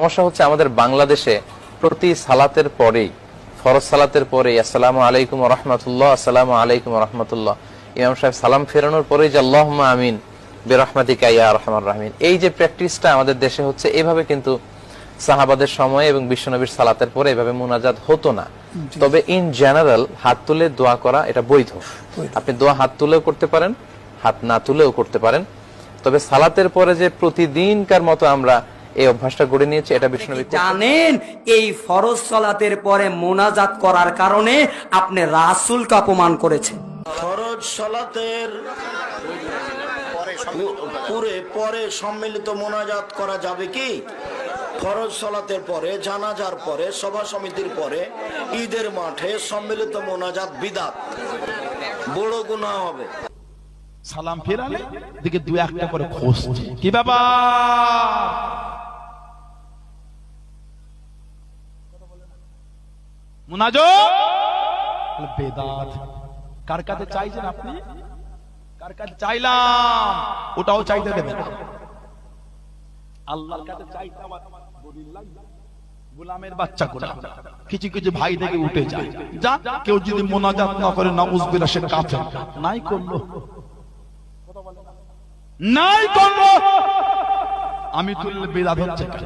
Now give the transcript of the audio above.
সমস্যা হচ্ছে আমাদের বাংলাদেশে প্রতি সালাতের পরেই, ফরজ সালাতের পরেই আসসালামু আলাইকুম ওয়া রাহমাতুল্লাহ, আসসালামু আলাইকুম ওয়া রাহমাতুল্লাহ, ইমাম সাহেব সালাম ফেরানোর পরেই যে আল্লাহুম্মা আমিন বিরহমাতিকা ইয়া আরহামার রাহিমিন, এই যে প্র্যাকটিসটা আমাদের দেশে হচ্ছে, এভাবে কিন্তু সাহাবাদের সময়ে এবং বিশ্বনবীর সালাতের পরে এভাবে মুনাজাত হতো না। তবে ইন জেনারেল হাত তুলে দোয়া করা এটা বৈধ। আপনি দোয়া হাত তুলেও করতে পারেন, হাত না তুলেও করতে পারেন। তবে সালাতের পরে যে প্রতিদিনকার মতো আমরা এই অভ্যাসটা গড়ে নিয়েছি, এটা বিশ্বনবী জানেন। এই ফরজ সালাতের পরে মোনাজাত করার কারণে আপনি রাসূলকে অপমান করেছেন। ফরজ সালাতের পরে সম্মিলিত মোনাজাত করা যাবে কি? ফরজ সালাতের পরে, জানাজার পরে, সভা সমিতির পরে, ঈদের মাঠে সম্মিলিত মোনাজাত বিদআত, বড় গুনাহ হবে। সালাম ফেরালে দিকে দুই একটা করে খুঁজছে, কি ব্যাপার? মুনাজাত বেদাত। কার কাছে চাইছেন আপনি? কার কাছে চাইলাম? ওটাও চাইতে দেবেন। আল্লাহর কাছে চাইতে আমার গোলামের বাচ্চা গোলাম। কিছু কিছু ভাই থেকে উঠে যায়, যা কেউ যদি মোনাজাত না করে নাউজুবিল্লাহ সে কাফের। নাই করলো, নাই করলো, আমি তুললে বেদাত হচ্ছে কেন?